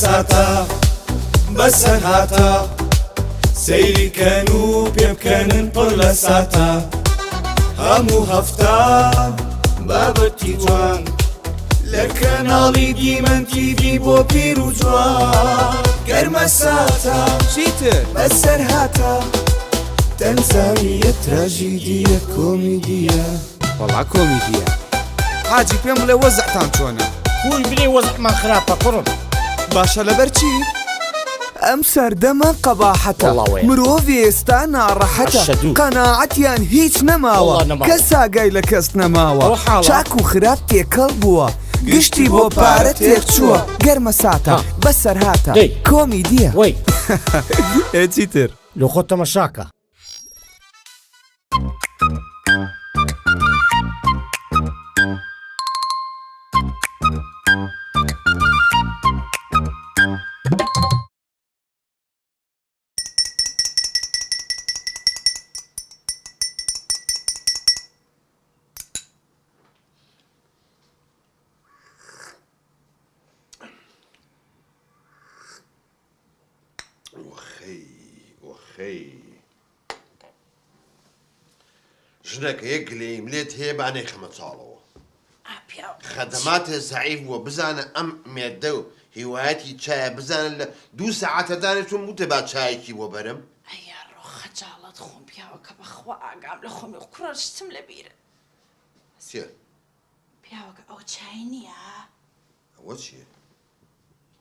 ساتا بەسەر هاتە سەیریکەن و پێبکەنن پڕ لە ساتە هەموو هەفتە بابەتی جوان لە کەناڵی دیمەن تیڤی بۆ پیر و جوان گەرمە ساتە چیتر؟ بەسەر هاتە تەنزانیە تراژیدیە کۆمیدیە وەڵا کۆمیدیە حاجی پێم بڵێ وەزعتان چۆنە؟ خوی برێ وەزعمان خراپە کوڕم باشە لەبەر چی؟ ئەم سەردەمە قەباحەتە مرۆڤ ئێستا ناڕەحەتە قەناعەتیان هیچ نەماوە کەس ئاگای لە کەس نەماوە چاک و خراپ تێکەڵ بووە گشتی بۆ پارە تێکچووە گەرمە ساتە بەسەر هاتە کۆمیدیە وەی چیتر؟ لە خۆت تەماشاکە ژنەکە یەک گلەیم لێت هەیە بانەی خەمە چاڵەوە خەدەماتە زەعیف بووە بزانە ئەم مێردە و هیوایەتی چایە بزانن لە 2 سەعاتە دانێتون بوتە با چایەکی بۆ بەرم ئەیا ڕۆ خەجاڵەت خۆم پیاوەکە بەخوا ئاگام لە خۆمی کوڕەشتم لە بیرە چێ؟ پیاوەکە ئەو چای نییە؟ ئەوە چییە؟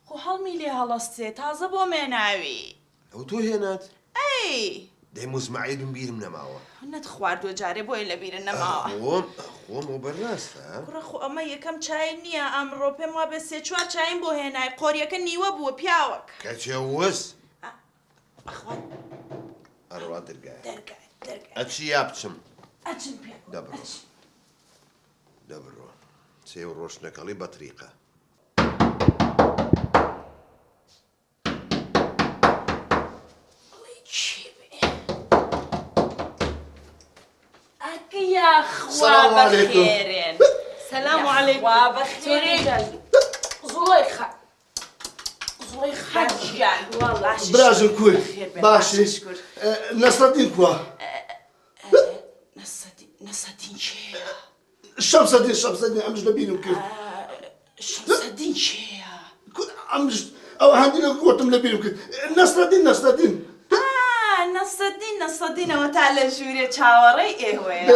خۆ هەڵمی لێ هەڵەستێ تازە بۆ مێناوی ئەو تۆ هێنات؟ ئەی دەی موسمعیدم بیرم نەماوە نەت خواردووە جارێ بۆی لە بیرە نەماوە خۆم ئەو بەرناستە کوڕە خۆ ئەمە یەکەم چای نییە ئەمڕۆ پێم وا بێ 3-4 چایم بۆ هێنای قۆریەکە نیوە بووە پیاوەک کەچێ وەس بەخوا ئەڕوا دەرگایە دەرگای ئەچی یا بچم ئەچن پێ دەبڕۆ سێ و ڕۆشنەکەڵی بەتریقە سلام عليكم سلام عليكم زليخة جان والله برازن كوي باشي نصر الدين كوا نصر الدين شيا شمس الدين عمش لبينو كيف شمس الدين شيا عمش او عندنا قوتهم لبينو كيف نصر الدين نصر الدين وتعالى جوري چاوەڕێی ئێوەیە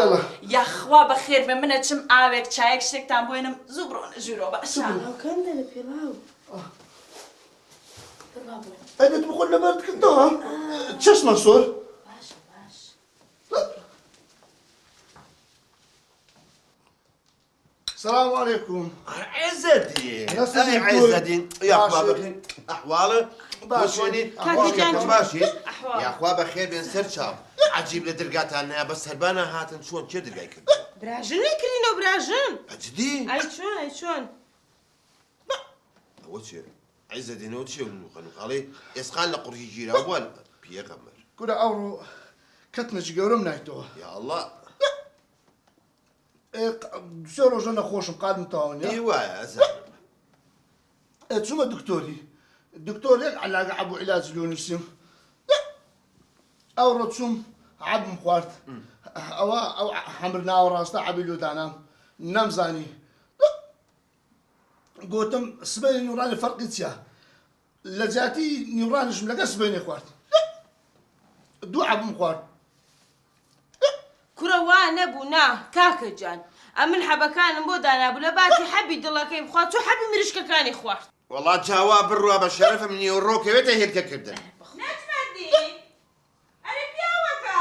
یاخوا بەخێر بێ منە چم ئاوێک چایەک شتێکتان بۆێنم زوو بڕۆنە ژوورۆ باشکەندە لە پێڵاو ئەدەت بخۆن لەبەرت کردەوە چەش مەسۆر السلام عليكم عز الدين يا اخوة بخير احوالك باشي يا اخوة بخير بين سرشاب عجيب لدرجات انا بس هربانه هاتن شلون كي درجاي كده براجن كرينو براجن اجدي اي شلون وش عز الدين وش قالي اسقال لقري جيرا اول بيغمر كل اورو كتنج قورم نايتو يا الله سيرو جنا خوشم قادم تاوني ايوه يا زلمه شو الدكتور هيك على ابو علاج لونسيم او رتسوم عبد مخوارت او حمرنا وراستا عبيلو دانا نمزاني قوتم سبيني نوراني فرقتيا لجاتي نوراني شملقا سبيني خوارت دو عبد مخوارت كروان ابونا كاكا جان امن حبكان بودانا ابو لباتي حبي دلا كيف خواتو حبي مرشكا كاني خوارت والله جواب الروا بشرف من يوروك بيته هيك كردن نتمدي انا بياوكا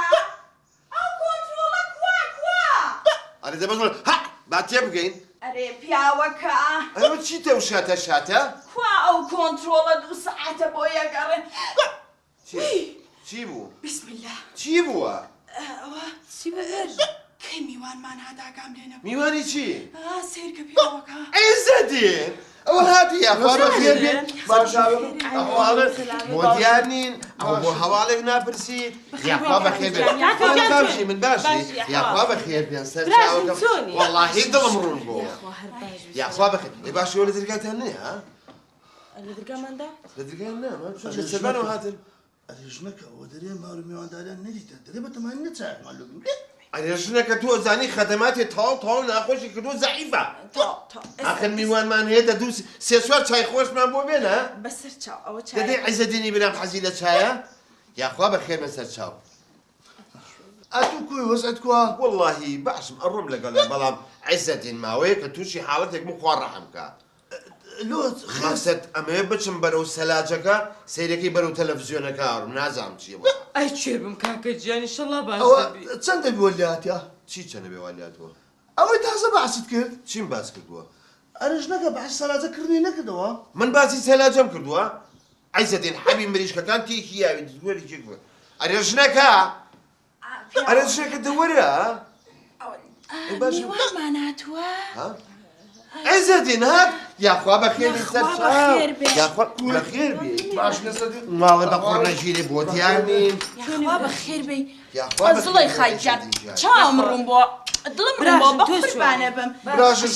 او كنترول كوا انا دابا ها بعد يبقين اري بياوكا انا شي توشاتا شاتا كوا او كنترول 2 ساعات بويا قرن شيبو بسم الله شيبو سيبو كي ميوان ما نهادا قاملين ميواني شي سير كبياوكا عز الدين وهاتي يا اخوان خير ما شاء الله احوالك موديانين او حوالك نابرسي يا اخوان بخير انا بمشي من باشي يا اخوان بخير بين سرسا والله ضل مرون بو يا اخوان بخير باشي ولد رجعت هنا ها لە دەرگاماندا لە دەرگای نامە لە سەربانەوە هاتن ئەرێژنەکە ئەوە دەرێ ماوەی میوانداریان نەدیتە دەرێ بەتەمانی نەچایەکمان لە ئەرێژنەکە تۆ زانی خەدەماتی تاو ناخۆشی کردو زەعیفە ئاخر میوانمان هەیە دە دوو سێ چوار چای خۆشمان بۆ بێنە بەسەر چاو ئەوە دەدەی عیزەدینی برام حەزی لە چایە یاخوا بەخێر بەسەر چاو ئەتوو کوی وەزعت کووە واللهی باشم ئەڕۆم لەگەڵە بەڵام عیزەدین ماوەیە کە تووشی حاڵەتێک من خوا ڕەحم کە لۆت مەقسەد ئەمەیە بچم بەرەو سەلاجەکە سەیرەکەی بەرەو تەلەڤیزیۆنەکە ئاڕم نازانم چییە بۆ ئەی کوێر بم کاکە گیان ئینشەڵا باش ئەوە دەبی چەند دەبی وەلیاتیا چی چەنە بێوالیاتەوە ئەوەی تازە بەعسیت کرد چیم باس کردووە ئەرێژنەکە بەعس سەلاجەکردنی نەکردەوە من باسی سەلاجەم کردووە عیزەدین حەبی مریشکەکان تێکی یاوی دووەری چێک بووە ئەرێژنەکە ئەرێژنەکە دەوەرە میوانمان هاتووە عیزەدین هات یاخوا بەخێر سەر بەخێر بێ. یاخوا بەخێر بێ باش نەسەدی ماڵێ بە قڕنەژیری بۆ دیارنین یاخوا بەخێر بێ یاخوا زڵی خایجان چاوم ڕوون بۆ دڵم ڕوون بۆ بە قوربانە بم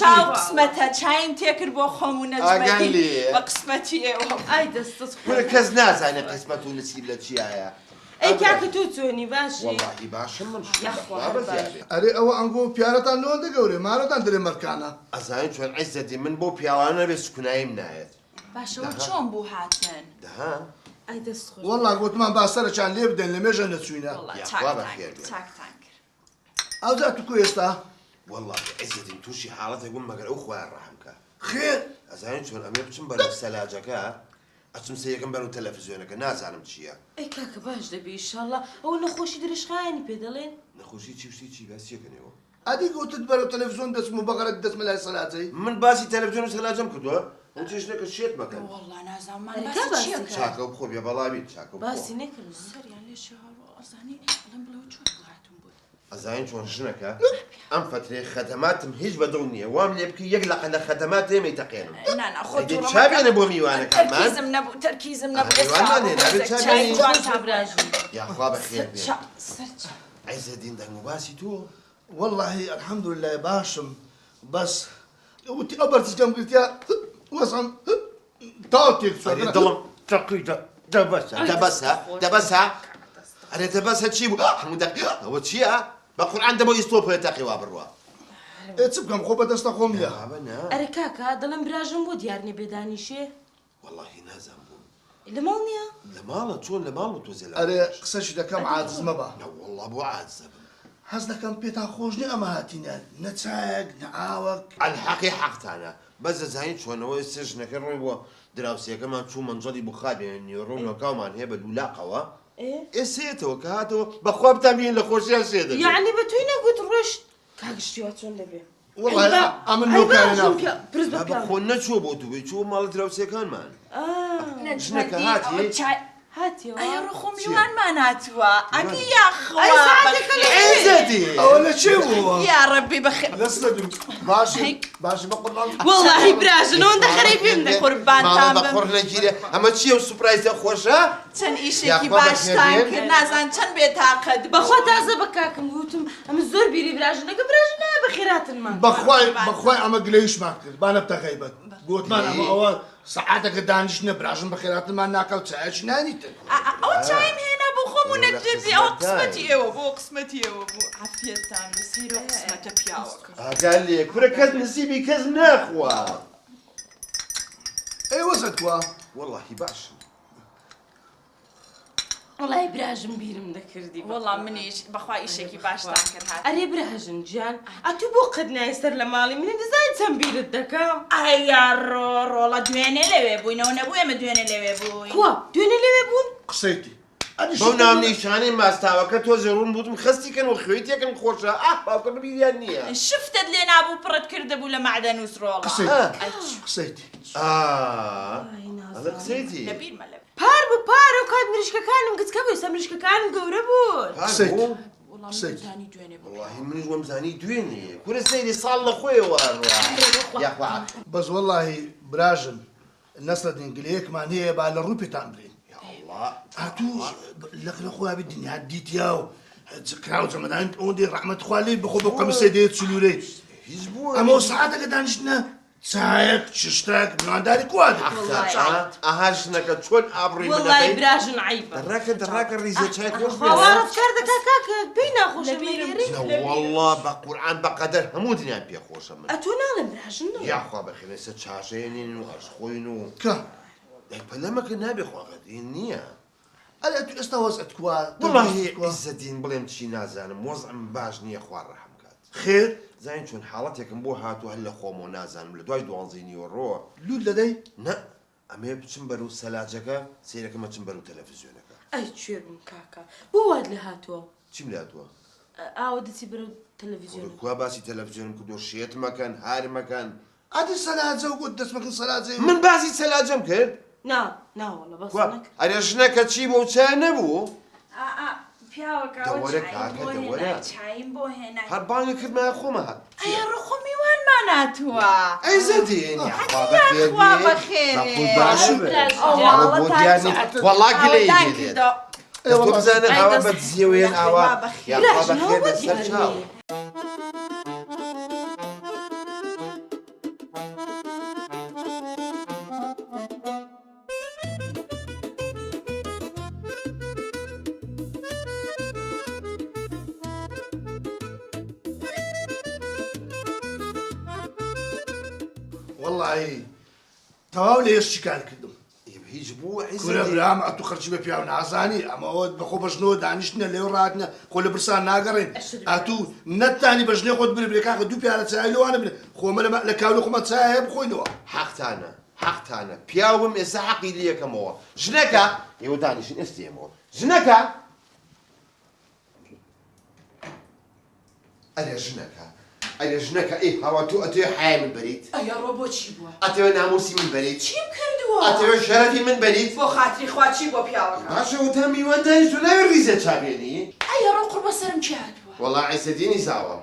شاو قسمەتە چایم تێکرد بۆ خۆم و نەجمەدی بە قسمەتی ئێوە ئای دەستت من کەس نازانێت قسمەت و نسیب لە چیایە ئەی کاکە تۆ چۆنی باشی واللهی باشم من یاخوا شخوا بەزیادێ ئەرێ ئەوە ئەنگۆ پیارەتان لۆ دەگەورێ مارەتان دەرێ مەرکانە ئەزانین چۆن عیزەتی من بۆ پیاوانە بێ سکوناییم نایەت باشەوە چۆن بوو هاتن دەها ئای دەست خۆش وەڵا گوتمان با سەرچان لێ بدەن لە مێژە نەچوینە یاخوا بەخێر بێ چاکتان کرد ئەوجا تو کو ئێستا والله عیزەتی تووشی حاڵەتێک بووم مەگەر ئەو خوایان ڕەحم کە خێر ئەزانین چۆن ئەمێ بچم بەرەو سەلاجەکە ئەچم سەیەکەم بەرەو تەلەڤیزیۆنەکە نازانم چییە ئەی کاکە باش دەبی ئینشەڵا ئەوە نەخۆشی درێژخایانی پێ دەڵێن نەخۆشی چی شتی چی باسیەکەنەوە ئەدی گوتت بەرەو تەلەڤیزیۆن دەچم و بەقەرەت دەچمە لای سەلاجەی من باسی تەلەڤیزیۆن و سەلاجەم کردووە ئەو چێژنەکە شێت مەکەن والله نازانمان ئەرێ باسی کا چییە باسی چاکە و بخۆ بێ بەڵاویت چاکە و بخۆ باسی نەکردن سەریان لێ شێوە ئەزانی ئەڵم بڵەوە چۆن هاتون بوو ئەزانین چۆن ژنەکە ئەم فترێ خەدەماتم هیچ بەدڵ نییە وام لێ بکە یەک لە خەدەمات دێمەی تەقێنم نانا خۆ چابێنە بۆ میوانەکەمان تەرکیزم نەبوو تەرکیزم نەبوو براژی یاخوا بەخێر بێ سەر عیزەدین دەنگ و باسی تۆ والله الحەمدولillah باشم بەس وتی ئەو بەرچەم گرتیا وەسم تاو تێک ئەرێ دڵم تەقی دەبەسە ئەرێ دەبەسە چی بوو هەموو ئەوە چییە بە قورعان دەبۆ ئیستۆپە تەقی وا بڕوە چ بکەم خۆ بەدەستە خۆم لە ئەرێ کاکە دەڵم براژم بۆ دیارنێ بێدانیشێ واللهی نازان بوو لە ماڵ نییە لە ماڵە چۆن لە ماڵ و تۆزێ ئەرێ قسەشی دەکەم عاجز مەبە والله بۆ عاجزە بم حەز دەکەم پێتان خۆش نیە ئەمە هاتینە نەچایەک نەئاوەک الحەقی حەقتانە بەس دەزانین چۆنەوە ئێستا ژنەکە ڕۆی بۆ دراوسەکەمان چوو مەنجەڵی بخار بێنی ڕوونەکەومان هەیە بە لولاقەوە ئێسێتەوە کە هاتەوە بەخوا بتانبیین لە خۆشیان سێ دەبێت یعنی بە توی نەگوت ڕۆشت کاگشتیوە چۆن دەبێ والله ئەمن نۆکاری ناو پرس بە خۆ نەچوو بۆ دوبێ چوو ماڵە دراوسەکانمان ژنەکە هاتی هاتیەوە ئەی ڕخۆ میوانمان هاتووە ئەگە یاخوا عیزەتی ئەوە لە چێ بووە یا ڕەبی بەخێر دەستەدوم باشی بە قوربان وەڵاهی براژنەوە دەخەرەی پێم دە قوربانتان بە بم خۆڕ نەگیرێ ئەمە چییە و سوپرایزە خۆشە چەند ئیشێکی باشتان کرد نازان چەند بێتاقەت بەخوا تازە بە کاکم گوتم ئەمە زۆر بیری براژنەکە براژن نایە بە خێراتنمان بەخوای ئەمە گلەیشمان کرد با نەبتە غەیبەت گوتمان ئەمە ئەوە سەعاتەکە دانیشتە براژن بە خێراتمان ناکەوت چایەکی نانیتن ئەو چایم هێنا بۆ خۆم و نەجێبی ئەوە قسمەتی ئێوە بۆ قسمەتی ئێوە بوو عافیەتان بەسەیرۆ قسمەتە پیاوەکە ئاگال لێ کورە کەس نسیبی کەس ناخوا ئەی وەسەت کووە واللهی باشە وەڵای براژم بیرم دەکردی وەڵام منیش بەخوا ئیشێکی باشتان کرد هات ئەرێ براژن گیان ئەتوو بۆ قەت نایە سەر لە ماڵی منی دەزای چەند بیرت دەکەم ئەیا ڕۆڵە دوێنێ لەوێ بووینەوە نەبوو ئێمە دوێنێ لەوێ بووین کووە دوێنێ لەوێ بوون قسەیتی بەو ناونیشانەی ماستاوەکە تۆ زێڕون بووتم خەستیکەن و خوێتێکن خۆشە باوکە بیریان نییە شفتت لێ نابوو پڕت کرده بوو لە معدەن و سرۆڵە قسەیتی ئەڵە قسەیتی لەبیرمە لەبێ پار بوو پارە و کات مریشکەکانم گچکە بووی سە مریشکەکانم گەورە بوون زانی دوێنێ بوو واللهی منیش وەمزانی دوێنێ کورە سەیری ساڵ لە خۆیەوە یاخوا بەس وەڵاهی براژن نەسەدین گلەیەکمان هەیە با لە ڕووپێتان برین هاتوو لە خۆیان دنیا دیتیا و کراو جەمەدان ئەوەندەی ڕەحمەت خوا لێ بخۆ بۆ قەمسە دێت سلوورەی هیچ بووە ئەمە سەعاتەکە دانیشتنە چایەک شتێک میوانداری کوادە ئاها ژنەکە چۆن ئابڕووی والله منەکەی براژن عیبە دڕاکە ریزە چای خۆش خاوارت کرده کاکە پێی ناخۆشە میێری والله بە قورعان بەقەدەر هەموو دنیا پێخۆشە من ئەتۆ ناڵێ براژن یاخوا بەخێنێسە چاشەیەنین و ئەشخۆین و کە پەلەمەکە نابێ خواغەدین نییە ئەلە تو ئێستا وەزعت کوا وڵی ئیزەدین بڵێم چی نازانم وەزعم باش نییە خوار ڕەحم کات خێر زین چۆن حاڵەتێکم بۆ هاتووە هەر لە خۆمەوە نازانم لە دوای دوانزینی و ڕۆ لول لەدەی نە ئەمێ بچم بەرەو سەلاجەکە سیرەکەمە چم بەرەو تەلەڤیزیۆنەکە ئەی کوێر بووم کاکە بۆ واد لە هاتووە چیم لاتوە ئاوە دەچی بەرەو تەلەڤیزیۆن کوا باسی تەلەڤیزیۆنم کردو شێت مەکەن هار مەکەن ئادی سەلاجە و گوت دەست مەکەن سەلاجەی من باسی سەلاجەم کرد ناوەڵە بەس ئەرێ ژنەکە چی بۆ چا نەبوو پیاوەکە چایم بۆ هێنا هەر بانگی کردمە خۆمە هات ئەیە ڕۆخۆ میوانمان هاتووە ئەی زەدین خوا بەخێرێ وەڵاگی لێ دێت تۆ بزانە ئاوا بە دزیەوەیان ئاوا یاخوا بەخێر لەسەر چاو وەڵی تەواو لە هێشتی کار کردم هیچ بوو کورە برام ئەتو خەرچی بە پیاو نازانی ئەمەوە بەخۆ بەژنەوە دانیشتنە لێو ڕاتنە خۆ لە برسان ناگەڕێن ئەتوو نەتانی بەژنێ خۆت برێ کاکە دوو پیاە چای لەوانە بێ خۆمە لە کاولە خۆمە چای هەیە بخۆینەوە حەقتانە پیاوم ئێستا حەقی لێ یەکەمەوە ژنەکە ئێوە دانیشن ئێستێمەوە ژنەکە ئەرێ ژنەکە ئەی هاوا تۆ ئەتوێ حیا من بەریت ئەیا ڕۆ بۆچی بووە ئەتەوێ ناموسی من بەریت چیم کردووە ئەتەوێ شەرەفی من بەریت بۆ خاتری خواچی بۆ پیاوەکە باشە وتە میوەندانی تۆ ناوێ ریزە چابێنی ئەیا ڕۆ قوربە سەرم چی هاتووە وەڵا عیسەدینی زاوام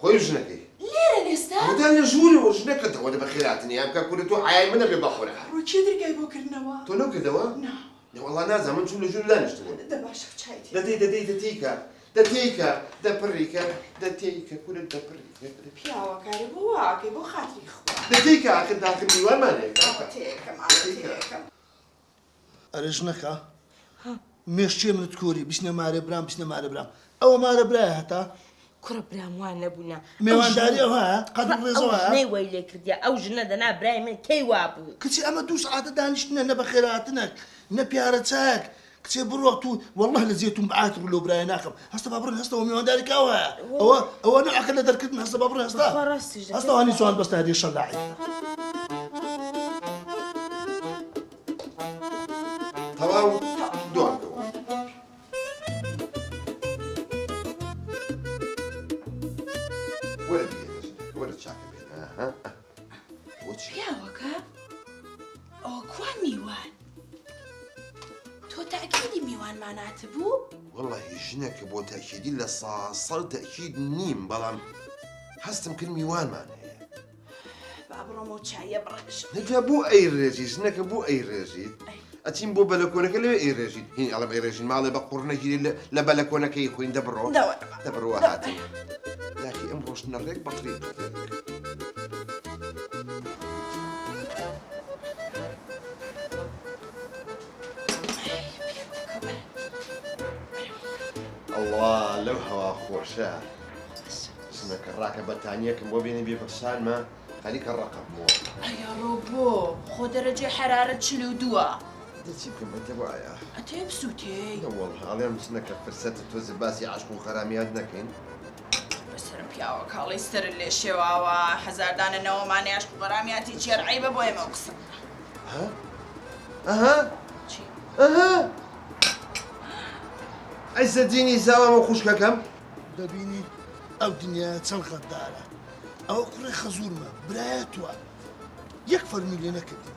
خۆی ژنەکەی لێرە لێستا وتە لە ژوورەوە ژنەکەتەوە لە بەخێراتنی ئەم کە کوورە تۆ حیای منە بێ بەخۆرە ڕووچێ دەرگای بۆ کردنەوە تۆ نەو کردەوە وەڵا نازانم من چوو لە ژوور دانیشتبوو دەباشە چایتی دەتیکە دەپڕیکە دەتیکە کورە دەپڕیکە پیاوەکاری بۆ واکەی بۆ خاتری خوا دەتیکە ئاخر داخل میوانمانەیە تێکەم ئەرێ ژنەکە مێشتێ منت کوری بچنە مارە برام بچنە مارە برام ئەوە مارە برایە هەتا کوڕە برام وان نەبوونا میێوانداری ئەو هەیە قەدر ڕێزەوە نەی وەی لێ کردیا ئەو ژنە دەنا برای من کەی وابوو کچی ئەمە دوو سعاتە دانیشتنە نە بەخێراتنەک نە پیارە چاک کچێ بڕۆ تو والله لە زیێتون بەعات لەو برایە ناکەم هەستە با بڕن هەستەوە میێوانداری کاوە ئەوە نەعەکە لە دەرکردن هەستە با بڕن هەستا هەنی سوان بەستە هەدی شەلاعی تەواو دوانەوە وەرە چاکە بێنە بۆچی پیاوەکە ئەوە کوا میوان تۆ تاکیدی میوانمانات بوو وەڵی ژنێکە بۆ تاکیدی لە ساڵ تاکید نیم بەڵام هەستم کرد میوانمان هەیە با بڕۆمە و چایە بڕێژ نەجا بۆ ئەی ڕێژی ژنەکە بۆ ئەی ڕێژیت ئەچین بۆ بەلەکۆنەکە لەوێ ئەی ڕێژیت هین ئەڵم ئەی ڕێژین ماڵێ بە قوڕنەگیری لە بەلەکۆنەکەی خوین دەبڕۆ دەبڕوە هاتن یاخی ئەم ڕۆشتنە ڕێک بەتری ئەڵوا لەو هەوا خۆشە ژنەکە ڕاکە بەتانیەکەم بۆ بێنی بێ بەخشانمە خەریکە ڕقەبمەوە ئەیا ڕۆ بۆ خۆ دەرەجێ حرارەت 42 دەچی بکەم بەتە وایە ئەتێ بسووتێ وەڵ هەڵێم ژنەکە فرسەتە تۆزە باسی عاشق و خەرامیات نەکەین بەسرم پیاوە کاڵی سەر لێ شێواوە هەزاردانە نەوەمانی عاشق و غەرامیاتی جێرعیبە بۆ ئێمە قسە ئەها عیسەدینی زاوامە خوشکەکەم دەبینی ئەو دنیا چەند غەدارە ئەوە کوڕی خەزوورمە برایە توە یەک فەرمی لێ نەکردی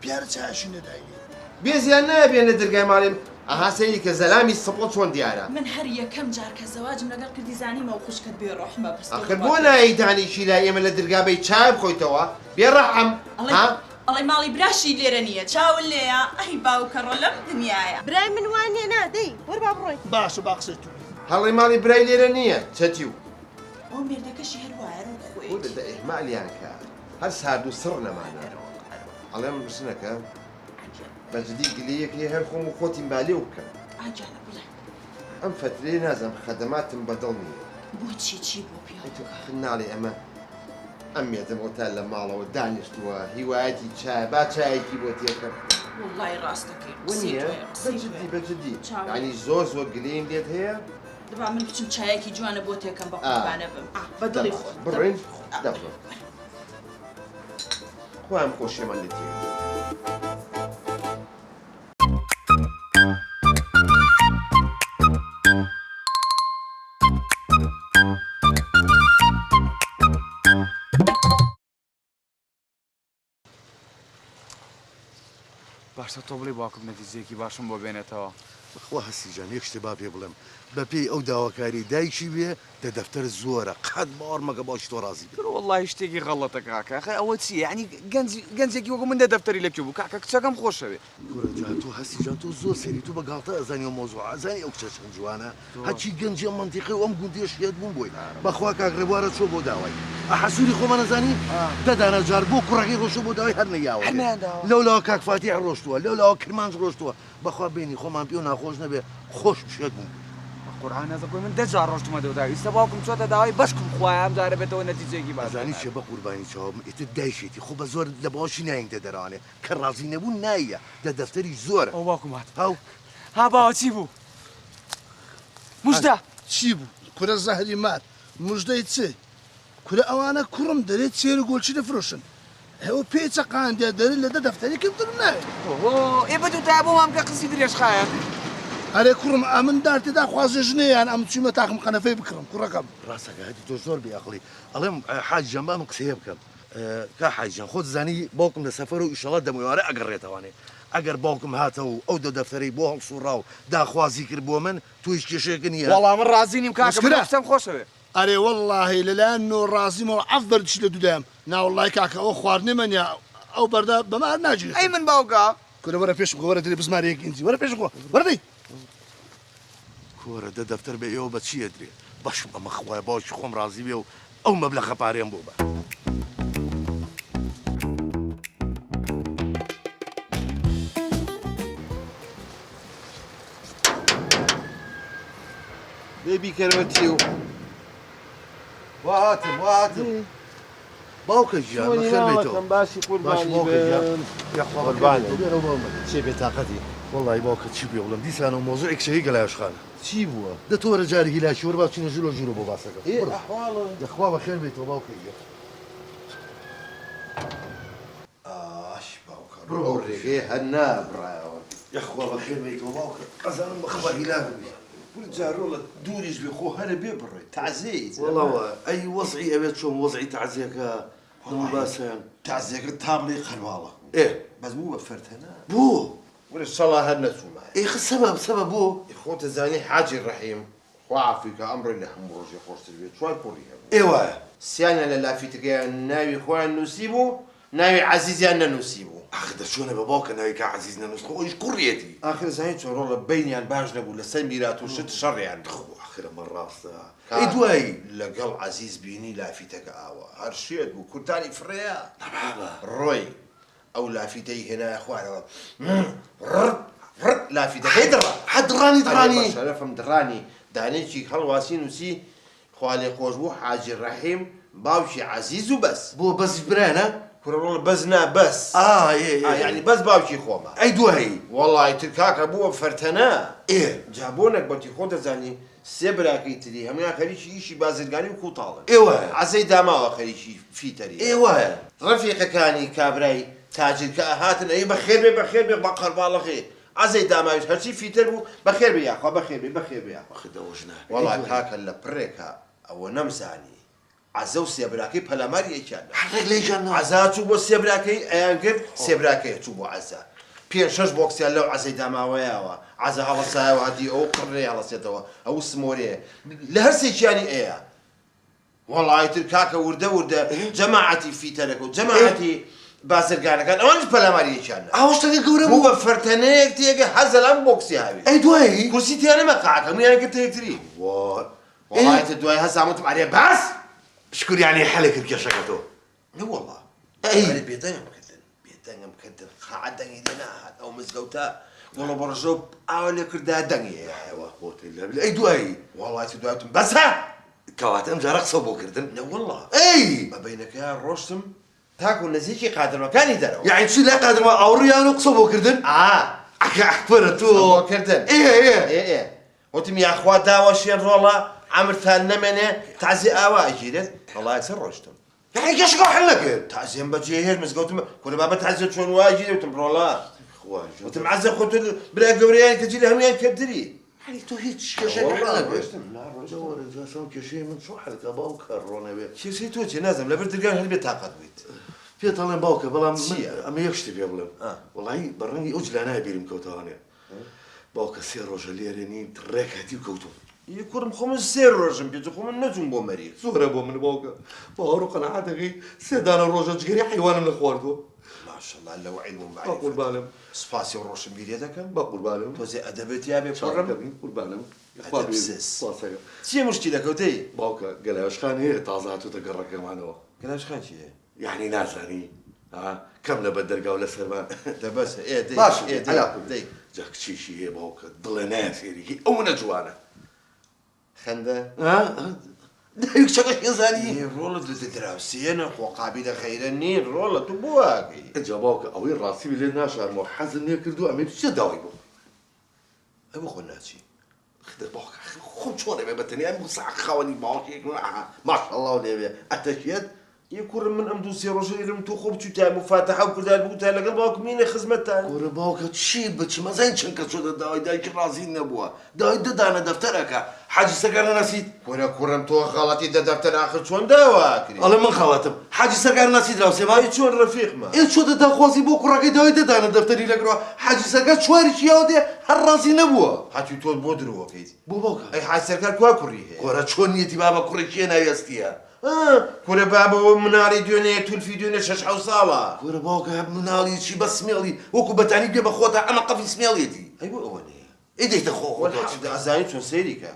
پیارە چاشی نەداینێ بێزیان نابێن لە دەرگای ماڵێم ئەها سەیری کە زەلامی سەپۆ چۆن دیارە من هەر یەکەم جار کە زەواجم لەگەڵ کردی زانیمە و خوشکت بێ ڕۆحمە بەست ئەخر بۆ نایدانیشی لای ئێمە لە دەرگابەی چای بخۆیتەوە بێڕەحەم ئەڵێ ماڵی براشی لێرە نییە چاون لێیە ئەی باوکە ڕۆ لەم دنیاە برای من وانێ نادەی وەرە با بڕۆین باشە با قسەی تو هەڵی ماڵی برای لێرە نییە چەتی و ئەو مێردەکەشی هەروایە ڕوو بۆ دەدە ئێحمالیان کە هەر سارد و سڕ نەمانە ئەڵێم ژنەکە بەجددی گلەیەکی هەر خۆم و خۆتیم بالێ بکەم ئاجانە بڵێ ئەم فترەیە نازم خەدەماتم بەدڵ نییە بۆچی چی بۆ پێ ناڵێ ئەمە ئەم مێدەم ئۆتال لە ماڵەوە دانیشتووە هیوایەتی چای با چایەکی بۆ تێکەم وڵای ڕاستەکەی بەجددی ینی زۆر زۆر گلەیم لێت هەیە دەبا من بچم چایەکی جوانە بۆ تێکەم بە قوربانە بم بە دڵی خۆت بڕێن دەبڕێن خۆیان خۆشیێمان لێت تێ باشە تۆ بڵێ باوکم نەتیجەیەکی باشم بۆ بێنێتەوە بەخوا هەسیجان یەک شتێ با پێ بڵێم بە پێی ئەو داواکاری دایکی بێ دە دەفتەر زۆرە قەت باوەڕ مەگە باشی تۆ ڕازی بێت وەڵڵی شتێکی غەڵەتە کاکە ئەوە چیە یعنی گەنجێکی وەکو من دە دەفتەری لەکوێ بوو کاکە کچەکەم خۆشەوێ گورەجان تۆ هەسیجان تۆ زۆر سەری تو بە گاڵتە ئەزانی و مۆزوع ئەزانی ئەو کچە چەند جوانە هەچی گەنجی ئەم منتیقی و ئەم گوندێش هێت بووم بۆی بەخوا کاکڕێبوارە چۆ بۆ داوای ئەحەسووری خۆمان نەزانی دەدانە جار بۆ کوڕەکەی ڕۆشتە بۆ داوای هەر نەیاوە لەولاوە کاکفاتی ڕۆشتووە لەولاوە کرمانج ڕۆشتووە بەخوا بینی خۆمان پێ و ناخۆش نەبێ خۆش بشێت بووم قورآن نەزەکۆی من دەجار ڕۆشتمە دەودا ئیستا باوکم چۆتە داوای بەشکم خۆیان جارە بێتەوە نەتیجەیەکی بازانی چێ بە قوربانی چاوم ئیتر دایشێتی خۆ بە زۆر لە باشی نایەنگدە دەرانێ کە ڕازی نەبوو نایە دە دەفتەری زۆرە ئەو باوکم هات هاو ها باوە چی بوو موژدە چی بوو کورە زەهری مار موژدەی چێ کورە ئەوانە کوڕم دەرێت چێر و گۆلچی دەفرۆشن ئەوە پێچەقاندیا دەرێت لە دە دەفتەری کەمتر ناوێت ئێ بە دوو تا بۆ مام کە قسی درێژخایە ئەرێ کوڕم ئەمندار تێدا خوازێ ژنەیان ئەم چوومە تاقم قەنەفەی بکڕم کوڕەکەم ڕاستەکە هەتی تۆ زۆر بێعقڵی ئەڵێم حاجیان بام قسەیە بکەم کا حاجیان خۆت زانی باوکم لە سەفەر و ئیشەڵات دەمەوارە ئەگەڕێتەوانێ ئەگەر باوکم هاتەوە و ئەو دە دەفتەرەی بۆ هەڵسوڕا و داخوازی کرد بۆ من تویش کێشەیەکە نییە وەڵام من ڕازی نیم کاکە قسەم خۆشەوێ ئەرێ وەڵڵاهی لەلایەن نۆ ڕازیمەوە عەف بەردش لە دوودایەم ناوەڵڵای کاکە ئەو خواردنێ منیا ئەو بەردە بەمار ناگیرێت ئەی من باوکە کورە وەرە پێشم خۆ وەرە درێ بزمارەیەک ئینجی وەرە پێشم خۆ وەردەی کۆرە دە دەفتەر بێ ئێوە بە چیە درێ بەشم ئەمە خوای باشی خۆم ڕازی بێ و ئەو مەبلەغە پارەیەم بۆ بە بێبیکەرەوە تێ و واتم باوکە ژیان بەخێر بێتەوە باسی باش باوکە ژیان یاخوا قوربانت. بێرەوە بۆ من چێ بێتاقەتی وەڵڵی باوکە چی پێ بڵێم دیسانە مۆزوعێک شەهی گەلایەشخانە چی بووە دە تۆرە جاری هیلاشی وەرە با بچینە ژوورە ژوورە بۆ باسەکە ئەحواڵە یاخوا بەخێر بێتەوە باوکە ژیان ئاش باوکە بڕۆ ڕێگەی هەر نابڕایەوە یاخوا بەخێر بێتەوە باوکە ئەزانم بەخوا هیلا ببێ بور جارۆڵە دووریش بێ خۆ هەرە بێ بڕۆی تازەی وەڵەوە ئەی وەزعی ئەوێت چۆن وەزعی تەعزیەکە دڵ باسیان تازەکە تابڵی قەرواڵە ئێ بەس بوو بە فەرتەنە بوو وەرە سەڵا هەر نەچوومە ئێ سەبە بوو خۆتە زانی حاجی ڕەحیم خوا عافیکە ئەمڕۆی لە هەموو ڕۆژێ خۆشتر بێت چوار کوڕی هەبوو ئێوایە سیانە لە لافیتەکەیان ناوی خۆیان نووسی بوو ناوی عەزیزیان نەنووسی بوو ئاخ دەچۆنە بە باوکە ناوی کا عەزیز نەنووس خۆ ئەویش کوڕیەتی ئاخر زانی چۆڕۆڵە بینیان باش نەبوو لەسەر میرات و شت شەڕیان آخرە من ڕاستە ئەی دوایی لەگەڵ عەزیز بینی لافیتەکە ئاوە هەر شێت بوو کورتانی فرەیە نەبابە ڕۆی ئەو لافیتەی هێنایە خوارەوە لافیتەکەی دڕا حەدڕانی شەرەفم دڕانی دانێکی هەڵواسی نووسی خوا لێ خۆش بوو حاجی ڕەحیم باوکی عەزیز و بەس بۆ بەس برانە کوڕەڵ بەس نا بەس یعنی بەس باوکی خۆمە ئەی دوایی وەڵی تر کاکە بووە فەرتەنە ئێ جابۆنێک بەتی خۆ دەزانی سێ براکەی تری هەمویان خەریکی ئیشی بازرگانی و کوتاڵن ئێوایە عەزەی داماوە خەریکی فیتەری ئێوایە ڕەفیقەکانی کابرای تاجر کە ئەهاتن ئەی بەخێر بێ بەخێر بێ بە قەرباڵەخێ عەزەی داماویش هەرچی فیتر بوو بەخێر بێ یاخوا بەخێر بێ بەخێر بێ یاخوا خدەوەش ناکە وەڵا کاکە لە پڕێکە ئەوە نەمزانی عەزە و سێبراکەی پەلەماری یەکیان حەقێک لێیشان عەزا چوو بۆ سێبراکەی ئەیان کرد سێبراکەی چوو بۆ عەزا پێ شەش بۆکسیان لەو عەزەی داماوەیەوە عەزە هەڵەسایەوە هەدی ئەو قڕێ هەڵەسێتەوە ئەو سمۆرەیە لە هەر سێکیانی ئەیە وەڵی تر کاکە وردە جەماعەتی فیتەرەکە و جەماعەتی بازرگانەکان ئەوانش پەلاماری یەکیان ئاوشتەکە گەورە بوو بە فەرتەنەیەک تێگە حەزە لەم بۆکسی هاوی ئەی دوایی کورسی تیانەمە قاکە میان کرد یەکتری وەڵی تر دوای هەساموتم ئەرێ باس شکریانی حەلێ کرد کێشەکە تۆ نەوەڵا ئەی بێدەنگم کردن خاعە دەنگی دێناهات ئەو مزگەوتە وەڵە بەڕژۆ ئاوا لێ کردا دەنگیەوە بۆتی لە ئەی دوایی وڵاتی دواتم بەسە کەواتە ئەم جارە قسە بۆ کردن نەوەڵڵا ئەی بەبینەکەیان ڕۆشتم تاکو نزیکی قادرمەکانی دەرەوە یعنی چی لە قادرەوە ئاوڕیان و قسە بۆ کردن ئەکبەرە تۆ کردن ئێ وتم یاخوا داوەشیان ڕۆڵە ئەمرتان نەمێنێ تازی ئاوا ئەگیرێت وەڵای سەر ڕۆشتم یعنی گەشتگاو حەل نەکرد تازیێم بەجێ هێر مزگەوتم کورە بابە تازیە چۆن واگیرێ وتم ڕۆڵا وتم عەزە خۆت برا گەورەیان کە جی لە هەمویان کردری یعنی تۆ هیچ کێشەی حەل نەکرد جەوەرە کێشەی من چۆن حەلکە باوکە ڕۆنەوێت کێشەی تۆ چێ نازم لەبەر دەرگان هەلبێت تاقەت بوویت پێتەڵێن باوکە بەڵام چییە؟ ئەمە یەک شتی پێ بڵێم وەڵی بەڕەنگی ئەو جلانای بیرم کەوتوانێ باوکە سێ ڕۆژە لێرێنی ڕێک هەتی و کەوتوم کوڕم خۆمن سێ ڕۆژم پێ خۆمن نەچوون بۆ مەریخ زۆرە بۆ من باوکە باوەڕ و قەنەعاتەکەی سێدانە ڕۆژە جگەری حیوانم لە خواردووە ماشەڵڵا لەو عیلم و با قوربانم سپاسی و ڕۆشن بیرێ دەکەم با قوربانم تۆزێ ئەدەبێت یا بێ پڕم قوربانم چیە مشتی دەکەوتەی باوکە گەلاوشخان هەیە تازە هاتووتە گەڕەکەمانەوە گەلاوشخان چییە؟ یعنی نازانی کەم لە بەر دەرگاو لە سەرمان دەبەسە باش دەی جا کچیشی هەیە باوکە دڵێ نایە فێریکی ئەو منە جوانە خەندە دایک چەکەش هێزانی ڕۆڵە دراوسێنە خۆقابی دە خەیرە نین ڕۆڵە تو بواگەی ئەجا باوکە ئەوەی ڕاستی لێ ناشارمەوە حەزم نێ کردو ئەمێ چێ داوای بوو ئەوە خۆ ناچی خدە باوکە خۆم چۆنێ بێ بەتەنیا ئەم ساعت خاوەنی باوکێک ماشەڵڵا لێوێ ئەتەشێت یە کوڕم من ئەم دوو سێ ڕۆژە لێرم تو خۆ بچوتای مفاتەحە و کردار بووتای لەگەڵ باوکم مینە خزمەتتان کوڕە باوکە چی بچمە زین چنکە چۆدە داوای دایکی ڕازی نەبووە داوای ددانە دەفتەرەکە حاجی سەرکار نەناسیت کوڕم تۆ خەڵەتی دە دەفتەر آخر چۆن داواکری ئەڵێ من خەڵەتم حاجی سەرکار ناسی دراوسێ مای چۆن ڕەفیقمە ئێ چۆدە داخوازی بۆ کوڕەکەی داوای ددانە دەفتەری لەگرەوە حاجی سەرکار چواری چیاوە دێ هەر ڕازی نەبووە هاتووی تۆ بۆ درۆکەیت بۆ باوکە ئەی حاج سەرکار کوا کوڕی هەیە گۆرە چۆن نیەتی بابە کوڕێکیە ناوێستیە کوڕە بابەوە مناڵی دوێنێ تولفی دوێنێ 6 ساڵە گۆرە باوکە مناڵی چی بە سمێڵی وەکو بەتانی بێ بە خۆتە ئەمە قەفی سمێڵێتی ئەی بۆ ئەوە نیە ئیدەیتە خۆ ئازانی چۆن سەیریکە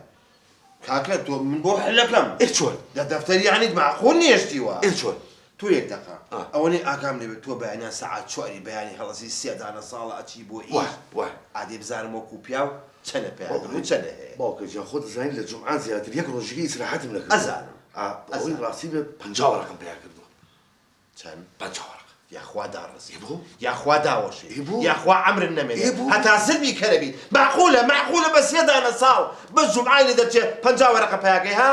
کاکە تۆ من بۆ حلەکەم ئێ چۆن لە دەفتەری یعنیت معقول نیشتیوە ئێ چۆن تۆ یەک دقا ئەوەی ئاکام لێبێت تۆ بەیانیان سەعات چواری بەیانی هەڵەسی سێدانە ساڵە ئەچی بۆ وای ئادێ بزانم وەکو پیا و چەنە پیاگرن و چەنە هەیە باوکە جا خۆ دەزانین لە جمعان زیاتر یەک ڕۆژگی ئیسراحەتم نەکرد ئەزانم ئەوەی ڕاستی بێ 50 ڕقم پیا کردووە چەند 50 ڕقم یاخوا داڕزی بۆ یاخوا داوەشی بۆ یاخوا ئەمرن نەمێنێ بۆ هەتا زلمی کەرەبی معقولە بە سێدانە ساڵ بە جمعانی دەچێت 50 وەرەقە پیاکەی ها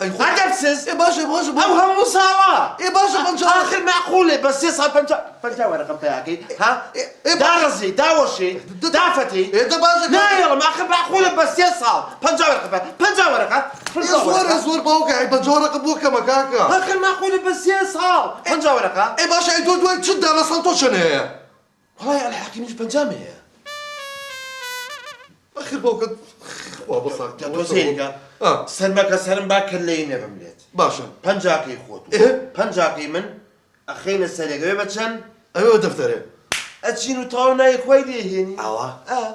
هەدەبسز باشە ئەو هەموو ساڵە باشە آخر معقولة بس 6 ساعات 50 ورقة بتاعك ها دارزي داوشي دافتي ده باشا لا يلا ما آخر معقولة بس 6 ساعات 50 ورقة 50 ورقة زور باوكا 50 ورقة بوكا مكاكا آخر معقولة بس 6 ساعات 50 ورقة اي باشا انتو دوي تشد على سلطوشن هي والله الحكي مش بنجامي هي اخر باوكا وابصاك دوزينك سلمك سلم باكر لينا بمليت باشا بنجاكي خوتو ايه بنجاكي من أخينا السنة بتشن ايوه دفتري أتشينو طاونا يكويدي هيني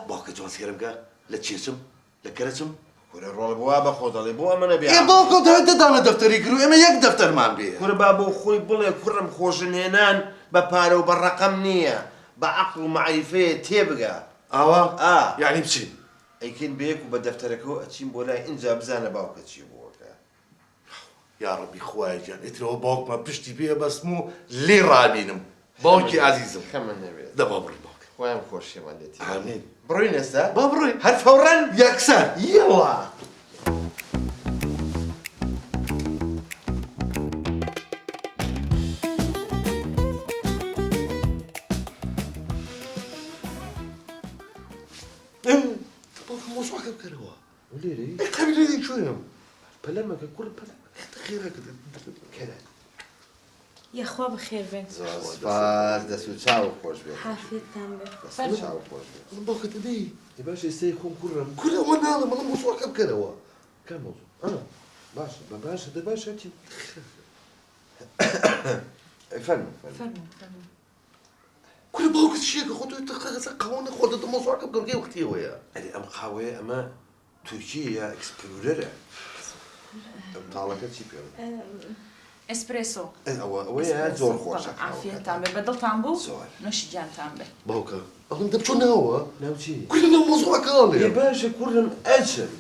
باوكا جوان سيرمكا لا تشيسم لا كرسم كوري الرول بوا بخوضلي بوا من أبي اي باوكا ده دانا دفتري كرو اما يك دفتر مان بيه كوري بابو خوي بلي كرم خوشن هنان ببارو بالرقم نية بعقل ومعرفة تبقى يعني بشي أيكين بيك وبدفترك هو أتشين بولاي إنجا بزانا باوكا تشي بوكا يا ربي خواي جان اترو باوك ما بشتي بيه بس مو لي رابينم باوكي عزيزم كمان نبي ده بابر باوك وين خوشي مالتي امين بروين استا بابروين هل فورا يكسر يلا موضوع كم كرهوا وليري قبل شو يوم بلما كل بلا خيرك كذا یەخوا بەخێر بێن سپاس دەست و چاو خۆش بێت حافێتتان بێ دەست و چاو خۆش بێت من باوكا تدي باش ئێستەی خۆم کوڕم كل وانا هذا والله موضوع كم كرهوا کام مۆزوع باشە دە باشە چی فەرمو كل باوكا شيء خذوا تخلص قهوة خذوا موضوع كم كرهوا وقتي ويا ئەدی ئەم قاوەیە ئەمە تورکیە ئەکسپلورەرە ئەم تاڵەکە چی پێ ئەسپرێسۆ ئەوەیە زۆر خۆشە عافیەتان بێ بەدڵتان بوو زۆر. نوشی جانتان بێ باوکە ئەڵم دەبچۆ ناوە ناوچی کوی لەناو مۆزوعەکانێ ێ باشە کوڕم ئەچم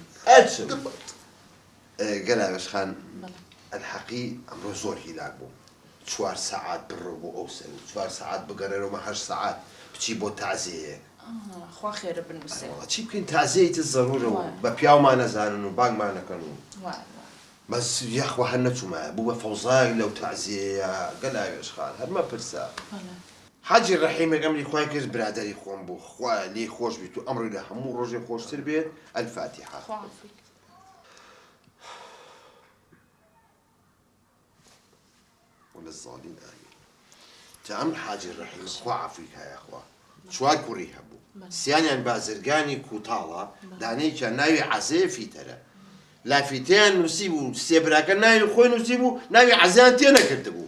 گەلاوێش خان الحەقی ئەمڕۆ زۆر هیلاک بوو 4 ساعات بڕۆ بۆ ئەو سەر 4 ساعات بگەڕێرەوە 8 ساعات بچی بۆ تازەیە خوا خێرە بنووسێ چی بکەین تازەیەتی زەڕورەوە بە پیاومان نەزانن و بانگمان نەکەن و بەس یەخوا هەر نەچوومە بوو بە فەوزای لەو تازەیە گەلاوێش خان هەرمە پرسا حاجی ڕەحیمێک ئەمری خوای کرد برادەری خۆم بوو خوا لێ خۆش بیت و ئەمڕۆی لە هەموو ڕۆژێ خۆشتر بێت الفاتحە وللظالمين آمين تأمر حاجي الرحيم خوا عفوك يا أخوة شوال كوري هبو سيانيان بازرگاني كوتالا داني كان ناوي عزي في ترى لا فيتين نسيبو سيبراكا ناوي خوي نسيبو ناوي عزيان تينا كردبو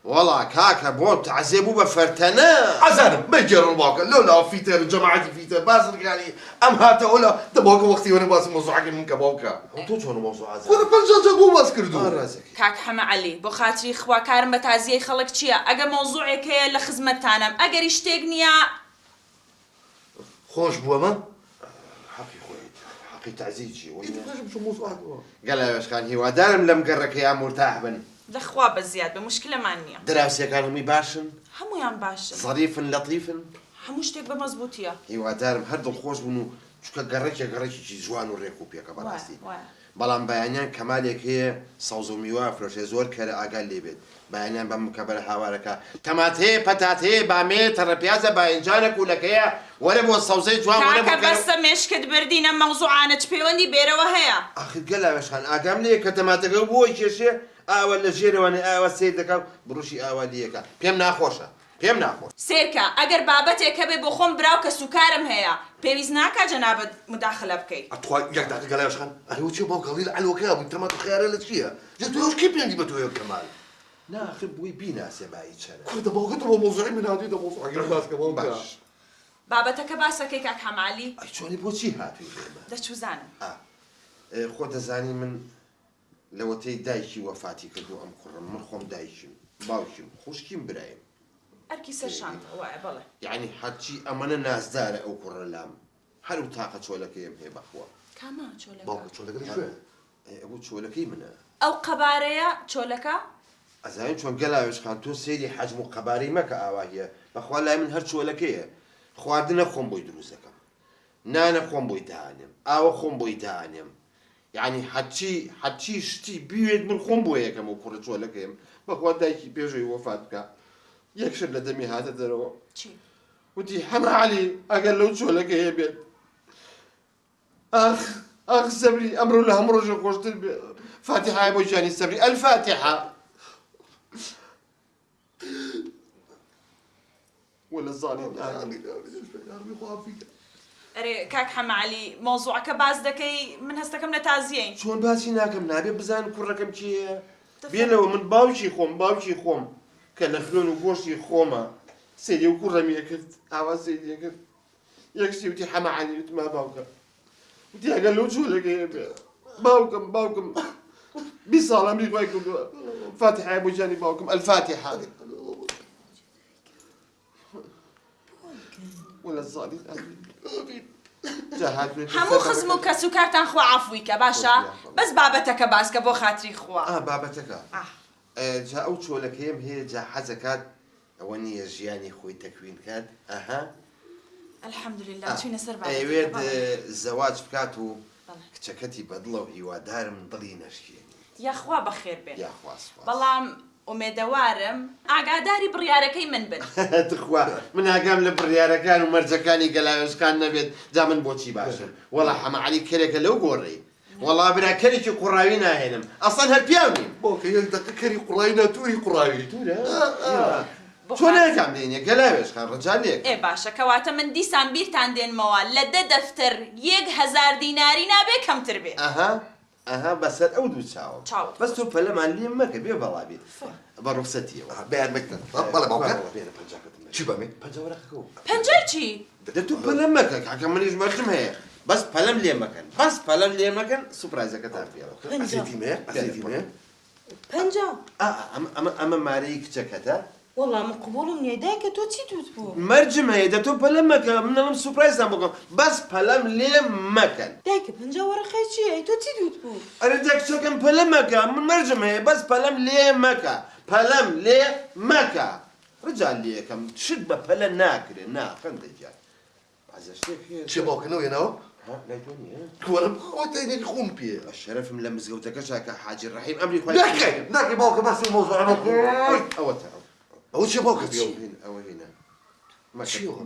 والله كاكا بوت عزيبو بفرتنا عزانم ما يجرى الواقع لولا فيتر جماعتي فيتر بازرگاني ام هاتا ولا دبوكا وقتي وانا باس موضوعك منك باوكا تو شلون موضوع عزيز وانا بنجا بو باس كردو راسك کاک حەمە عەلی بۆ خاتری خوا کارم بە تازیەی خەڵک چییە ئەگە مۆزوعێک هەیە لە خزمەتتانم ئەگەری شتێک نییە خوش بو ما حقي خوي حقي تعزيجي شو موضوعك قال يا باشخان هیوادارم لەم گەڕەکەیا مرتاح بن لەخوا بەزیاد بە مشکلەمان نییە دراوسێکان هەمووی باشن هەمویان باشن ظریفن لەطیفن هەموو شتێک بە مەزبوطیە هیوادارم هەر دڵخۆش بوون و چکە گەڕێکێکی جوان و ڕێک و پێکە بەڕاستی بەڵام بەیانیان کەمالێک هەیە سەوز و میوە فرۆشێ زۆر کەرە ئاگال لێ بێت بەیانیان بەم کەبەرە هاوارەکە تەمات هەیە پەتات هەیە بامێ تەڕەپیازە باینجانە کوولەکەیە وەرە بۆ سەوزەی جوان وەرە کاکە بەستە مێشکت بردینە مەوزوعانە چ پەیوەندی بێرەوە هەیە ئاخر گەلاوێشخان ئاگام لێ کە تەماتەکە بۆی کێشێ ئاوە لە ژێرەوەنێ ئاوە سیر دەکەم بڕوشی ئاوا لیەکە پێم ناخۆشە پێم ناخۆش سێرکە ئەگەر بابەتێک هەبێ بۆ خۆم براو کە سوکارم هەیە پێویست ناکات جەنابەت مداخلە بکەیت اتوقع ياك دعك قال يا شخان انا وجهي ما قليل على الوكاب انت ما تخيل لك فيها جبت وش كيف عندي بتوي كمال ناخر بووی بیناسێ بایی چەرە كل ده موجود هو موضوعي من هذه ده موضوع خلاص كمان باش بابەتەکە باسەکەی کاک حەمالی ئەی چۆنی بۆچی هاتووی لێمە دەچوزانم خۆ دەزانی من لەوەتەی دایکی وەفاتی کردو ئەم کوڕم من خۆم دایکیم باوکیم خوشکیم برایم ئەرکی سەرشان وایە بەڵێ یعنی هەرچی ئەمەنە نازدارە ئەو کوڕە لام هەرو تاقە چۆلەکەیم هەیە بەخوا کاما چۆلەکە بابا شو لك شو ئەوە چۆلەکەی منە ئەو قەبارەیە چۆلەکە ئەزانین چۆن گەلاوێشخان تۆ سێری حەجم و قەبارەی مەکە ئاوا هەیە بەخوا لای من هەر چۆلەکەیە خواردنە خۆم بۆی دروست دەکەم نانە خۆم بۆی داهانێم ئاوە خۆم بۆی داهانێم یعنی حەچی شتی بوێت من خۆم بۆ یەکەم و کوڕە چۆلەکەیم بەخوا دایکی پێشەوەی وەفات بکە یەکشت لە دەمی هاتە دەرەوە چی وتی حەمە عەلی ئەگەر لەو چۆلەکەیە بێت ئاخ سەبری ئەمڕۆ لە هەموو ڕۆژە خۆشتر بێت فاتحە بۆ جانی سەبری الفاتحە ولا الظالم آمين ئەرێ کاک حەمالی مۆزوعەکە باز دەکەی من هەستەکەم لە تازیەین چۆن باسی ناکەم نابێ بزان کوڕەکەم چیە بێنەوە من باوکی خۆم کە لە خوێن و گۆشتی خۆمە سێری و کوڕەمیە کرد ئاوا سێریە کرد یەکشتی وتی حەماعەلی وتما باوکە وتی ئەگەر لەو چۆلەکەیە بێ باوکم 20 ساڵ ئەمری خوای کردووە فاتحە بۆ جانی باوکم الفاتحە ولا الظالم آمين هەموو خزم و کەس و کارتان خوا عەفویکە باشە بەس بابەتەکە باسکە بۆ خاتری خوا بابەتەکە جا ئەو چۆلەکەیم هەیە جا حەزەکات ئەوە نییە ژیانی خۆی تەکوین کات الحەمدولله چوینە سەر ئەوێت زەواج بکات و کچەکەتی بەدڵە و هیوادارم دڵی نەشکێنی یاخوا بەخێر بێن یاخواس بەڵام ئومێدەوارم ئاگاداری بڕیارەکەی من بن تخوا من ئاگام لە بڕیارەکان و مەرجەکانی گەلاوێشکان نەبێت جا من بۆچی باشم وەڵا حەمەعەلی کەرێکە لەو گۆڕی وەڵا برا کەرێکی قوڕاوی ناهێنم ئەسڵەن هەر پیاو نیم بۆکە یەک دقیقە کەری قوڕایی ناتووری قوڕاوی چۆن ئەکام دێنێ گەلاوێشکان ڕەجالێک ئێ باشە کەواتە من دیسان بیرتان دێنمەوە لە 10 دەفتەر 1000 دیناری نابێ کەمتر بێ ئەها بەسەر ئەو دوو چاوە بەس تۆ پەلەمان لێم مەکە بێ بەڵابێ بە ڕوخسەتیەوە بەیان مەکتن بەڵێ باوکە چی بەمێ پەنجەوەرەکەەوە پەنجەی چی دەتوو پەلەم مەکە کاکە منیش مەرجم هەیە بەس پەلەم لێ مەکەن سوپرایزەکەتان پێڵە ئەسێتی مێ پەنجا ئەمە مارەی کچەکەتە؟ وەڵام من قبوڵم نییە دایکە تۆ چی توت بوو مەرجم هەیە دە تۆ پەلەم مەکە منەڵم سوپرایزان بکەم بەس پەلەم لێ مەکەن دایکە پەنجا وەرەقەی چییە تۆ چی توت بوو ئەرە دە کچەکەم پەلەم مەکە من مەرجم هەیە بەس پەلەم لێ مەکە پەلەم لێ مەکە ڕجال لێ یەکەم شت بە پەلە ناکرێت ناخەندەجار چێ باوکەنەوە هێناوە کوەرم خۆتەینێک خۆم پێ شەرەفم لە مزگەوتەکەشا کە حاجی ڕەحیم ئەمری خوای ناکەی باوکە باسی مۆزوعانە ئەوەتە ئەوە چێ باوکە ئەوە هینە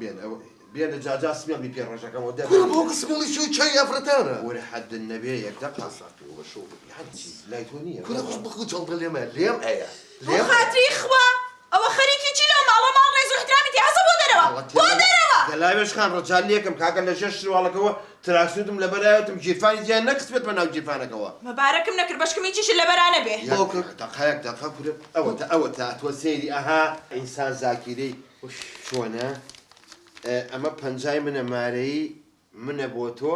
بێن ئەوە بێن لە جاجا سمێڵی پێ ڕۆژەکەمەوە کوڕە باوکە سمێڵی شوی چای ئافرەتانە وەرە حەد نەبێ یەکدە قاساکەوە شەو هەرچی لای تۆ نییە کوڕە خوش بخو جەڵدە لێمە لێم ئەیە بۆ خاتری خوا ئەوە خەریکی چی لەو ماڵە ماڵ ڕێز و احترامی هەسە بۆ دەرەوە بۆ دەرەوە گەلاوێش خان ڕۆژال لێکم کاکە لە ژێر شرواڵەکەوە تراکسودم لە بەرایەتم گیرفانی جیان نەکسبێت بە ناو گیرفانەکەەوە مەبارەکم نەکرد بەشکمی چیش لە بەرانە بێ دقایەک دقا کورە ئەوە تا تۆ سەیری ئەها ئینسان زاکیرەی چۆنە ئەمە پەنجای منە مارەی منە بۆ تۆ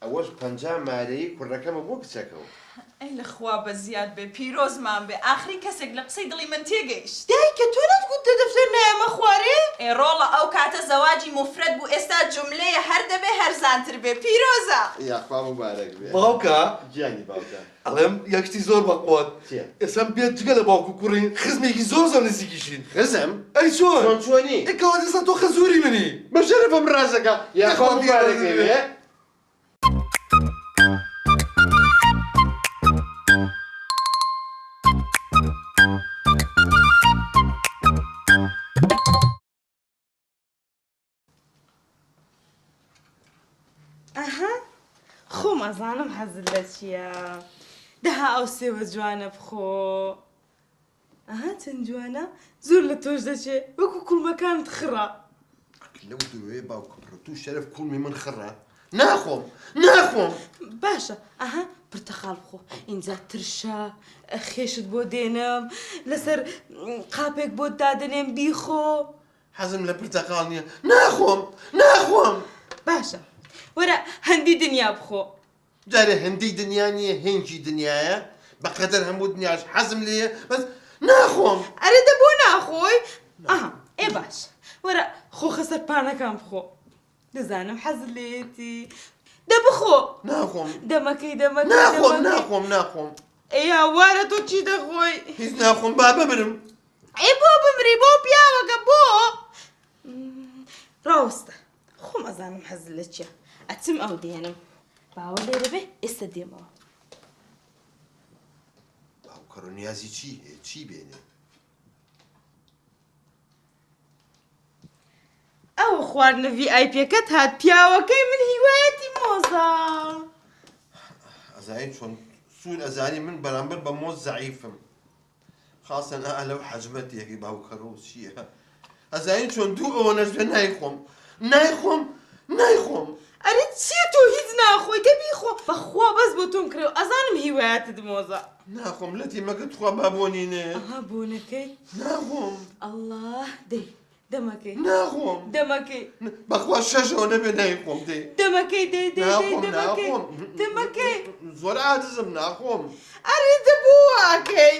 ئەوەش پەنجا مارەی کوڕەکەمە بۆ کچەکەەوە ئەی لەخوا بە زیاد بێ پیرۆزمان بێ ئاخری کەسێک لە قسەی دڵی من تێگەیشت دایکە تۆ نەتگوت دەدەفتەر نایەمە خوارێ ئێڕۆڵە ئەو کاتە زەواجی مفرەت بوو ئێستا جملەیە هەر دەبێ هەرزانتر بێ پیرۆزە یاخوا مبارەک بێ باوکە گیانی باوکە ئەڵێم یەکشتی زۆر بەقوت چییە؟ ئێستا بێت جگە لە باوکو کوڕی خزمێکی زۆر زۆر نزیکیشین خزم ئەی چۆن چۆنی ئێکەوە دەستا تۆ خەزوری منی بە شەرەفم ڕازەکە یاخوا مبارەک بێ ئەها خۆم ئەزانم حەزت لە چییە دەها ئەو سێوە جوانە بخۆ ئەها چەند جوانە زۆر لە تۆش دەچێ وەکو کوڵمەکانت خڕە لەو دوێ باوکم تو شەرەف کوڵمی من خڕە ناخۆم ناخۆم باشە ئەها پرتەخاڵ بخۆ ئینجا ترشە خێشت بۆ دێنم لەسەر قاپێک بۆ دادنێم بیخۆ حەزم لە پرتەقاڵ نییە ناخۆم ناخۆم باشە وەرە هەندی دنیا بخۆ جارێ هەندی دنیا نییە هێنجی دنیاە بەقەدەر هەموو دنیاش حەزم لێیە بەس ناخۆم ئەرە دە بۆ ناخۆی ئەها ئێ باش وەرە خۆخە سەرپانەکان بخۆ دەزانم حەزت لێتی دە بخۆ ناخۆم دەمەکەی دەمەکەی ناخۆم ناخۆم ناخۆم ئەیا وارە تۆ چی دەخۆی هیچ ناخۆم با بمرم ئێ بۆ بمری بۆ پیاوەکە بۆ ڕاوستە خۆم ئەزانم حەزت لە چییە ئەچم ئەو دێنم باوە لێرە بێ ئێستا دێمەوە باوکەڕ و نیازی چی هەیە چی بێنێ ئەوە خواردنە VIPەکەت هات پیاوەکەی من هیوایەتی مۆزە ئەزایی چۆن سوور ئەزانی من بەرامبەر بە مۆز زەعیفم خاصەن لەو حەجمەتێکی باوکەڕ و چییە ئەزایی چۆن دوو ئەوە نەژبێ نایخۆم نایخۆم نایخۆم ئەرێ چییە تۆ هیچ ناخۆی دەبی خۆ بەخوا بەس بۆ تۆم کرێ و ئەزانم هیوایەتت مۆزە ناخۆم لە تیمەکەت خوا بابۆنینێ ئەها بۆنەکەی ناخۆم ئەڵڵاه دەی دەمەکەی ناخۆم دەمەکەی بەخوا شەشەوە نەبێ نایخۆم دەی دەمەکەی دەی دەی ناخۆم دەمەکەی ناخۆم دەمەکەی زۆر عاجزم ناخۆم ئەرێ دەبوو واکەی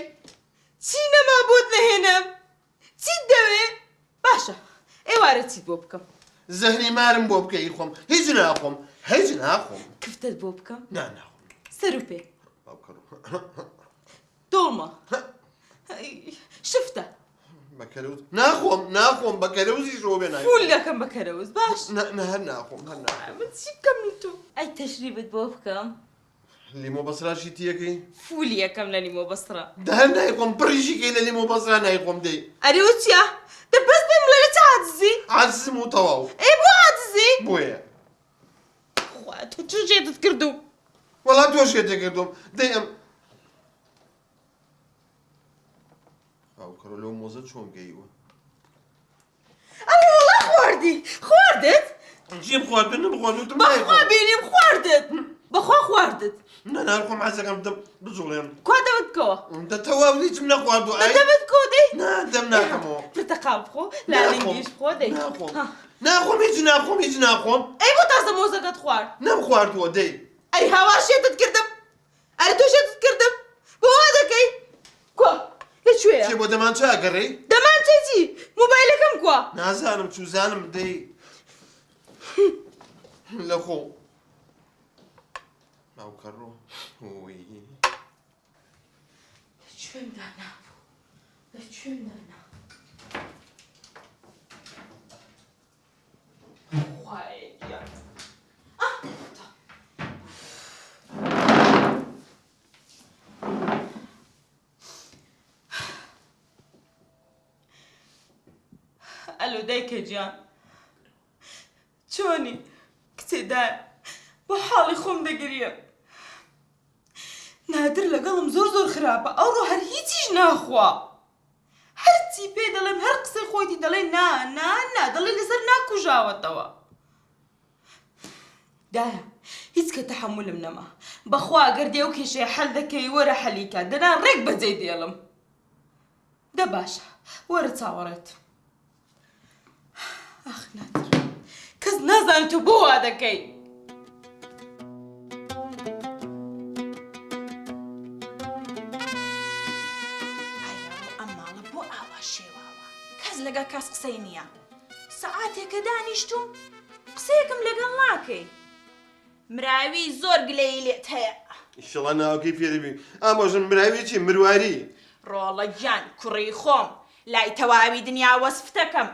چی نەما بۆت نەهێنم چیت دەوێ باشە ئێوارە چیت بۆ بکەم زەهری مارم بۆ بکەی خۆم هیچ ناخۆم هیچ ناخۆم کفتت بۆ بکەم ناخۆم سەر و پێ باوکەڕ دۆڵمە شفتە بەکەرەوز ناخۆم ناخۆم بەکەرەوزی شۆ بێ نای فول دەکەم بە کەرەوز باش هەر ناخۆم هەر ناخۆم من چی بکەم تۆ ئەی تەشریبت بۆ بکەم لیمۆ بەسراشی تیەکەی فولی یەکەم لە نیمۆ بەسرە هەر نایخۆم پڕیشیکەی لە لیمۆ بەسرا نایخۆم دەی ئەرێ و چیە دەبەست بێم لە چ عاجزی عاجزم و تەواو ئەی بۆ عاجزی بۆیە خوا تۆ چ ژێتت کردو وەڵا تۆ شێتێ کردوم دەی ئەم باوکەڕ لەو مۆزە چۆن گەیوە ئەوە وەڵا خواردی خواردت جیم خواردن نەبخواردوتم بەخوا بینیم خواردت بەخوا خواردت نەنارخۆم حەزەکەم بجوڵێم کوا دەمت بکەوە دەتەواو هیچم نەخواردو ئای دەمت بکەوە دەی دەم ناکەمەوە پرتەقال بخۆ لالنگیش بخۆ دەی ناخۆم ناخۆم هیچ ناخۆم هیچ ناخۆم ئەی بۆ تازە مۆزەکەت خوارد نەمخواردووە دەی ئەی هاوا شێتت کردم ئەرێ تۆ شێتت کردم بۆ وا دەکەی کوێیە چێ بۆ دەمان چاگەڕێ دەمان چێتی مۆبایلەکەم کووە نازانم چوزانم دەی لە خۆ ماوکەڕۆ هۆی لەکوێمدا نابوو لەکوێمدا نابوو خوایە گیان ئەلو دایکە گیان چۆنی کچێدایە بۆ حاڵی خۆم دەگریم نادر لەگەڵم زۆر خراپە ئەوڕۆ هەر هیچیش ناخوا هەرچی پێ دەڵێم هەر قسەی خۆیتی دەڵێ نا دەڵێ لەسەر ناکوژاوەتەوە دایە هیچ کە تەحملم نەما بەخوا ئەگەر دێ و کێشەیە حەل دەکەی وەرە حەلیکە دەنا ڕێک بەجێ دێڵم دە باشە وەرە چاوەڕێت ئاخ نادر کەس نازانێت تۆ بۆ وا دەکەی لەگە کەس قسەی نییە سەعاتێکە دانیشتوم قسەیەکم لەگەڵ ناکەی مراوی زۆر گلەی لێت هەیە ئیشەڵا ناوکەی پێدەبی ئامۆژم مراویی چی مرواری ڕۆڵە گیان کوڕی خۆم لای تەواوی دنیا وەسفتەکەم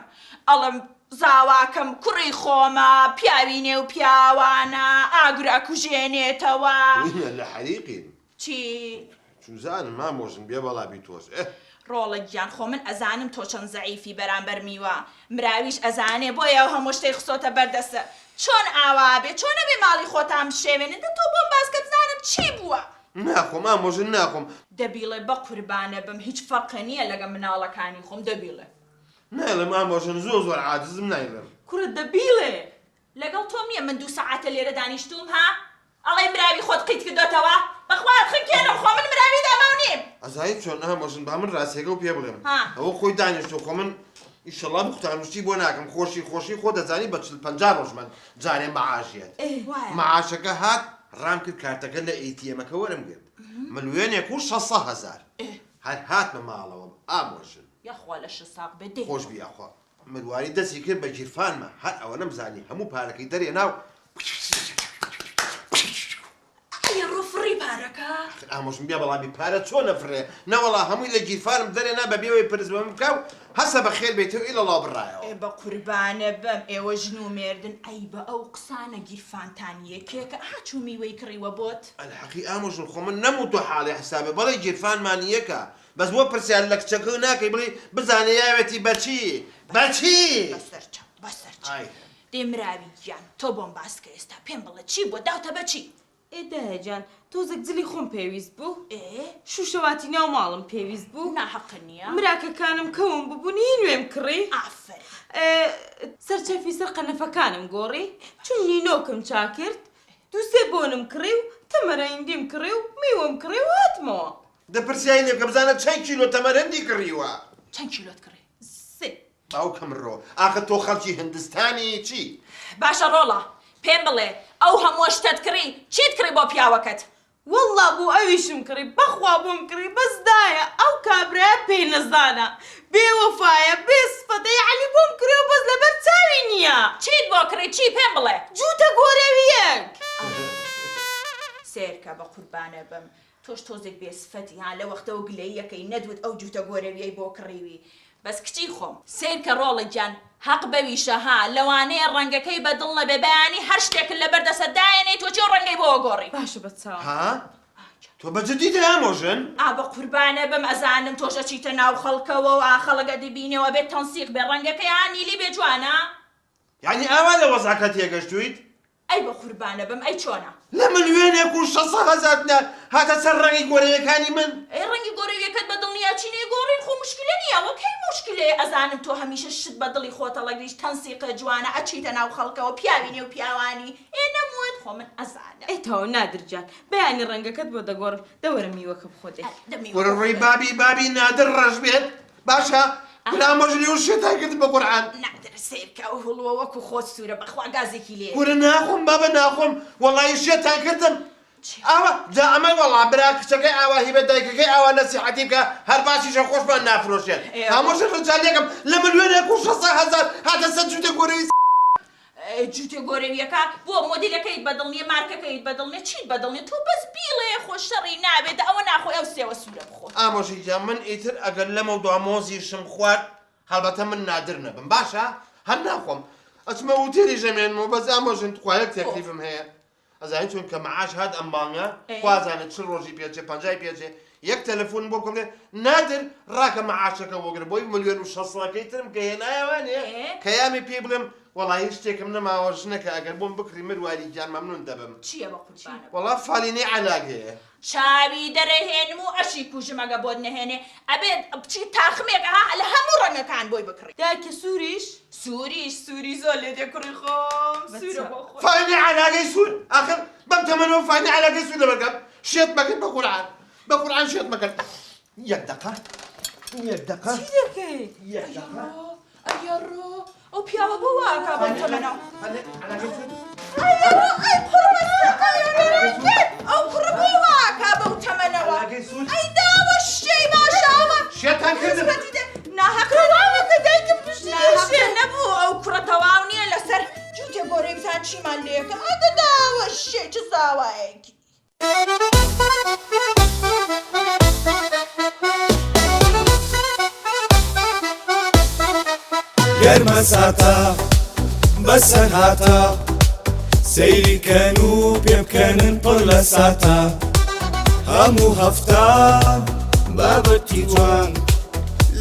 ئەڵم زاواکەم کوڕی خۆمە پیاوی نێو پیاوانە ئاگرا کوژێنێتەوە لە حەریقین چی چوزانم ئامۆژم بێ بەڵابی تۆش ڕۆڵە گیان خۆ من ئەزانم تۆ چەند زەعیفی بەرامبەر میوە مراویش ئەزانێ بۆیە هەموو شتێک خسۆتە بەردەسە چۆن ئاوا بێ چۆن نەبێ ماڵی خۆتان بشێوێنێت تۆ بۆم باسکەت زانم چی بووە ناخۆم ئامۆژن ناخۆم دەبیڵێ بە قوربانە بم هیچ فەرقە نییە لەگە مناڵەکانی خۆم دەبیڵێ نایڵم ئامۆژن زۆر عاجزم نایڵم کوڕت دەبیڵێ لەگەڵ تۆم نییە من 2 سەعاتە لێرە دانیشتوم ها ئەڵێ مراوی خۆت قیت کردوتەوە بەخوات خنکێنم خۆ من مراوی داماو نیم ئەزایی چۆن ئامۆژن با من ڕاستیەکە و پێ بڵێم ئەوە خۆی دانیشتۆ خۆ من ئیشەڵا بخوتانوشتی بۆ ناکەم خۆشی خۆ دەزانی بە 50 ڕۆژ من جارێ مەعاشیت مەعاشەکە هات ڕام کرد کارتەکە لە ئەیتیەمەکە وەرم گرت ملیۆنێک و 600,000 هەر هاتمە ماڵەوە ئامۆژن یاخوا لە 6 ساق بێ دێ خۆش بیاخوا مرواری دەستی کرد بە گیرفانمە هەر ئەوە نەمزانی هەموو پارەکەی دەرێ ناو ڕوفڕی پارەکە ئامۆژم بیا بەڵامی پارە چۆن نەفرێ نەوەڵا هەمووی لە گیرفانم دەرێنا بە بێەوەی پرزبم بکە و هەسە بە خێر بێتەوە ئیلەڵا بڕایەوە بە قوربانە بەم ئێوە ژن و مێردن ئەی بە ئەو قسانە گیرفانتان یەکێکە هاچوو میوەی کڕیوە بۆت ئەلحەقی ئامۆژن خۆ من نەموتۆ حاڵی حسابێ بەڵێ گیرفانمان یەکە بەس بۆ پرسیان لە کچەکە ناکەی بڵێ بزانێ یاوێتی بەچی بەسەرچ دێمراوی گیان تۆ بۆم باسکە ئێستا پێم بڵێ چی بۆ داوتە بەچی ئێدایە جان تۆزێک جلی خۆم پێویست بوو شوشەواتی ناو ماڵم پێویست بوو ناحەق نییە مراکەکانم کەوم ببوونی نوێم کڕی ئافر سەرچەفی سەر قەنەفەکانم گۆڕی چون نینۆکم چاکرد 2-3 بۆنم کڕی و تەمەرەیندیم کڕی و میوەم کڕی و هاتمەوە دەپرسیای لێ کە بزانە چەند کیلۆ تەمەرەندی کڕیوە چەند کیلۆت کڕی 3 باوکەم ڕۆ ئاخە تۆ خەڵکی هندستانی چی باشە ڕۆڵە پێم بڵێ ئەو هەموو شتت کڕی چیت کڕی بۆ پیاوەکەت والله بۆ ئەویشم کڕی بەخوا بۆم کڕی بەسدایە ئەو کابرایە پێی نەزانە بێوەفایە بێسفەتە یعنی بۆم کڕی و بەس لەبەر چاوی نییە چیت بۆ کڕی چی پێم بڵێ جووتە گۆرەویەک سێرکە بە قوربانە بم تۆش تۆزێک بێسفەتی ها لە وەختەوە گلەییەکەی نەدوت ئەو جووتە گۆرەویەی بۆ کڕیوی بەس کچی خۆم سێرکە ڕۆڵە گیان حەق بەویشە ها لەوانەیە ڕەنگەکەی بەدڵ نەبێ بەیانی هەر شتێکن لە بەردەسە دایەنەی تۆ چێ ڕەنگەی بۆ گۆڕی باشە بە چاو ها تۆ بەجددی ئامۆژن بە قوربانە بم ئەزانم تۆشە چیتە ناو خەڵکەوە و خەڵەکە دەبینەوە بێت تەنسیق بێ ڕەنگەکەی هانیلی بێ جوانە یعنی ئاوا لە وەزاکە تێگەشتویت ئەی بە قوربانە بم ئەی چۆنە لە ملیۆنێک و 600,000 هاتە سەر ڕەنگی گۆرەیەکانی من ئەی ڕەنگی گۆرەویەکەت بە دڵنیا چینەی گۆڕین خۆ مشکلە نییە وەکەی مشکلەیە ئەزانم تۆ هەمیشە شت بە دڵی خۆتە لەگریش تەنسیقە جوانە ئەچیتە ناو خەڵکەوە پیاوی نێو پیاوانی نەموت خۆ من ئەزانە ئەی تاوە نادرجان بەیانی ڕەنگەکەت بۆ دەگۆڕم دەوەرە میوەکە بخۆدێ وەرە ڕووی بابی نادر ڕەش بێت باشە برامۆژنی و شێتای کرد بە قورعان نادر سێرکە و هڵووە وەکو خۆت سوورە بەخوا گازێکی لێ وەرە ناخۆم بابە ناخۆم وەڵی شێتان کردم ئاوا جا ئەمە وەڵام برا کچەکەی ئاوا هیبە دایکەکەی ئاوا نەسیحەتی بکە هەر باشیشە خۆشمان نافرۆشێت هەمووشە ڕجالێکم لە ملیۆنێک و 600,000 هاتە سەد جوتە گۆرەی جوتێ گۆرەویەکە بۆ مۆدیلەکەیت بەدڵ نیە مارکەکەیت بەدڵ نیە چیت بەدڵ نیە تۆ بەس بیڵێ خۆشەڕی نابێت ئەوە ناخۆی ئەو سێوە سوورە بخۆ ئامۆژی جا من ئیتر ئەگەر لەمە دوا مۆزیشم خوارد هەڵبەتە من نادر نەبم باشە هەر ناخۆم ئەچمە وتێری ژەمێنمەوە بەس ئامۆژن خوایەک تەکلیفم هەیە ئەزانین چون کە مەعاش هات ئەم بانگە خوازانێت چ ڕۆژی پێچێ 50 پێچێ یەک تەلەفۆن بۆ بکڕێ نادر ڕاکە مەعاشەکە وەگرە بۆی ملیۆن و 600 ترم کە هێنایەوانێ کەیامی پێ بڵێم وەڵی هیچ شتێکم نەماوە ژنەکە ئەگەر بۆم بکڕی مرواری گیان مەمنون دەبم چییە بە قوربانە وەڵا فالینەی عەلاگەیە چاوی دەرەهێنم و ئەشی کوژمەگە بۆت نەهێنێ ئەبێت بچی تاخمێک لە هەموو ڕەنگەکان بۆی بکڕی داکە سووریش سووری زۆر لێ دێ کوڕی خۆم سوورە بۆ خۆی فالینەی عەلاگەی سوور ئاخر بەم تەمەنەوە فالینەی عەلاگەی سوور دەبەکەم شێت مەکەن بە قورعان شێت مەکەن یەک دقە چی دەکەی؟ ئەیەڕۆ ئەو پیاوە بۆ واکە بەم تەمەنەوە ئەو کوڕە بۆ واکە بەو تەمەنەوە ئەی داوە شەی باشاوە شێتان کردم ناهەکەواوەکە دایکم پشتی نەبوو ئەو کوڕە تەواو نییە لەسەر جوتێ گۆرەی بزان چیمان لێکە ئەدە داوە شەی چ ساوایەکی گەرمە ساتە بەسەر هاتە سەیری کەن و پێ بکەنن پڕ لە ساتە هەموو هەفتە بابەتی جوان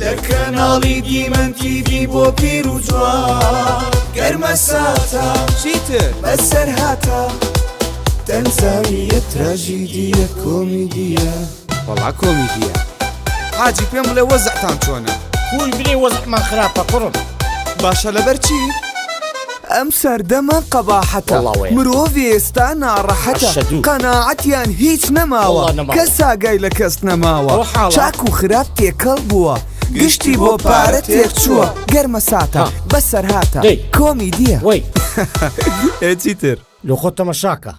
لە کەناڵی دیمەن تیڤی بۆ پیر و جوان گەرمە ساتە چیتر بەسەر هاتە تەنزانیە تراژیدیە کۆمیدیە وەڵا کۆمیدیە حاجی پێم بڵێ وەزعتان چۆنە خۆی بری وەزعمان خراپە کوڕم باشە لەبەر چی؟ ئەم سەردەمە قەباحەتە مرۆڤ ئێستا ناڕەحەتە قەناعەتیان هیچ نەماوە کەس ئاگای لە کەس نەماوە چاک و خراپ تێکەڵ بووە گشتی بۆ پارە تێک چووە گەرمە ساتە بەسەر هاتە کۆمیدیە وەی چیتر لە خۆ تەمەشاکە